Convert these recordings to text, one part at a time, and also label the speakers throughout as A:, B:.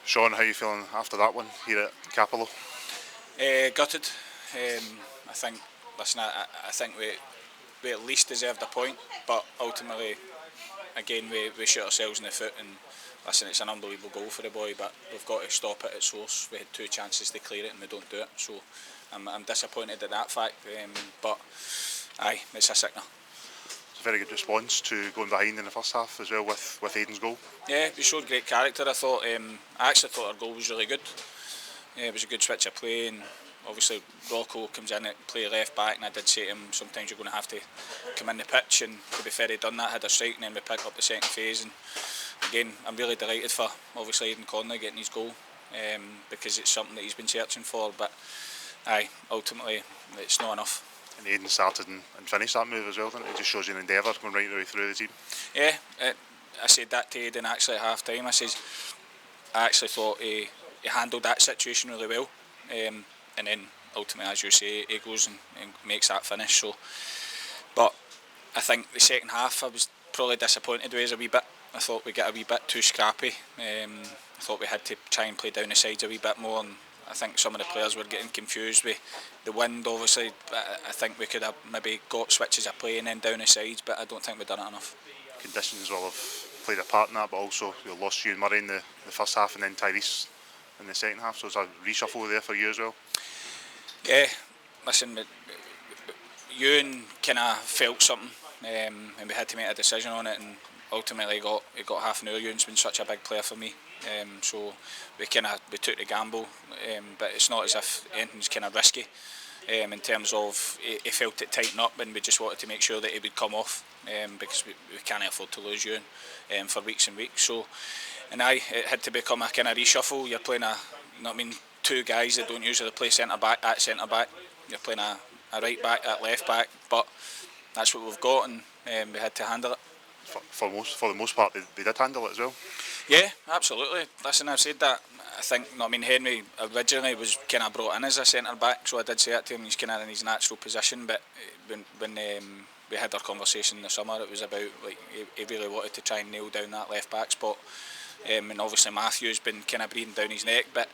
A: Sean, how are you feeling after that one here at Capello?
B: Gutted. I think. Listen, I think we at least deserved a point, but ultimately, again, we shot ourselves in the foot. And listen, it's an unbelievable goal for the boy, but we've got to stop it at source. We had 2 chances to clear it, and we don't do it. So I'm disappointed at that fact. But aye, it's a sickener.
A: It's a very good response to going behind in the first half as well with Aidan's goal.
B: Yeah, we showed great character. I actually thought our goal was really good. Yeah, it was a good switch of play, and obviously Rocco comes in at play left back, and I did say to him sometimes you're going to have to come in the pitch, and to be fair, he done that, had a strike, and then we picked up the second phase. And again, I'm really delighted for obviously Aidan Conley getting his goal, because it's something that he's been searching for, but aye, ultimately it's not enough.
A: And Aidan started and finished that move as well, didn't it? It just shows you an endeavour going right the way through the team.
B: Yeah, I said that to Aidan actually at half time. I actually thought he handled that situation really well, and then ultimately, as you say, he goes and makes that finish. So, but I think the second half I was probably disappointed with us a wee bit. I thought we got a wee bit too scrappy. I thought we had to try and play down the sides a wee bit more, and I think some of the players were getting confused with the wind, obviously. I think we could have maybe got switches of play and then down the sides, but I don't think we've done it enough.
A: Conditions will have played a part in that, but also you lost Ewan Murray in the first half and then Tyrese in the second half, so it's a reshuffle there for you as well.
B: Yeah, listen, Ewan kind of felt something, and we had to make a decision on it, and ultimately he got half an hour. Ewan's been such a big player for me, so we took the gamble, but it's not as if anything's kind of risky. In terms of he felt it tighten up, and we just wanted to make sure that he would come off, because we can't afford to lose Ewan for weeks and weeks. So, and it had to become a kind of reshuffle. You're playing two guys that don't usually play centre back at centre back. You're playing a right back at left back, but that's what we've got, and we had to handle it.
A: For the most part, they did handle it as well.
B: Yeah, absolutely. Listen, I've said that. I think, Henry originally was kind of brought in as a centre back, so I did say that to him. He's kind of in his natural position, but when we had our conversation in the summer, it was about like he really wanted to try and nail down that left back spot, and obviously Matthew's been kind of breathing down his neck, but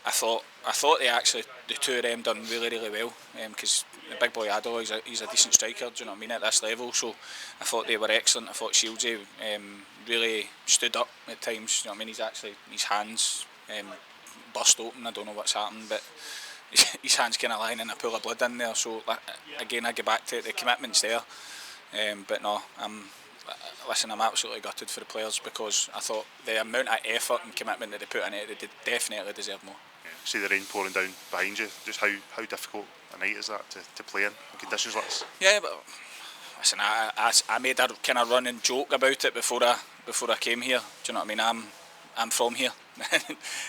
B: I thought the two of them done really, really well, because the big boy Ado, he's a decent striker, do you know what I mean, at this level. So I thought they were excellent. I thought Shieldsy really stood up at times, you know what I mean. His hands burst open. I don't know what's happened, but his hands kind of lying in a pool of blood in there. So again, I get back to it, the commitment's there, but no, I'm absolutely gutted for the players, because I thought the amount of effort and commitment that they put in it, they definitely deserve more.
A: Yeah, see the rain pouring down behind you. Just how difficult a night is that to play in conditions like this?
B: Yeah, but listen, I made a kind of running joke about it before I came here. Do you know what I mean? I'm from here,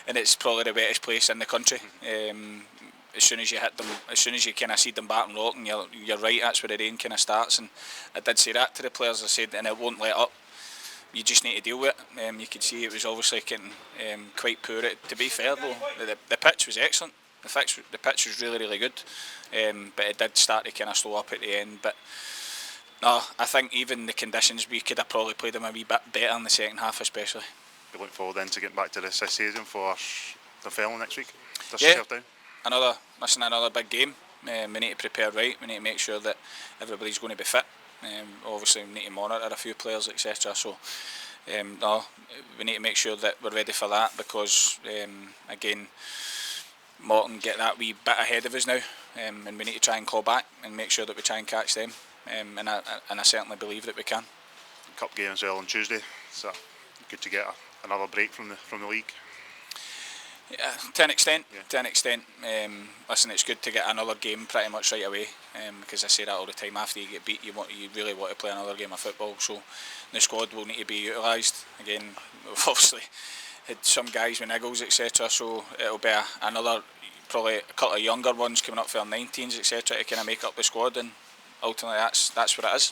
B: and it's probably the wettest place in the country. As soon as you hit them, as soon as you kind of see them batting rock, and you're right, that's where the rain kind of starts. And I did say that to the players. I said, and it won't let up. You just need to deal with it. You could see it was obviously getting quite poor. To be fair though, the pitch was excellent. The pitch was really, really good, but it did start to kind of slow up at the end. But no, I think even the conditions, we could have probably played them a wee bit better in the second half, especially.
A: We look forward then to getting back to the stadium for the final next week.
B: Yeah. Another big game. We need to prepare right. We need to make sure that everybody's going to be fit. Obviously, we need to monitor a few players, etc. So, we need to make sure that we're ready for that, because again, Morton get that wee bit ahead of us now, and we need to try and claw back and make sure that we try and catch them. And I certainly believe that we can.
A: Cup game as well on Tuesday, so good to get another break from the league.
B: Yeah, to an extent. Listen, it's good to get another game pretty much right away, because I say that all the time. After you get beat, you really want to play another game of football. So the squad will need to be utilised. Again, we've obviously had some guys with niggles, etc. So it'll be another, probably a couple of younger ones coming up for our 19s, etc. to kind of make up the squad, and ultimately that's what it is.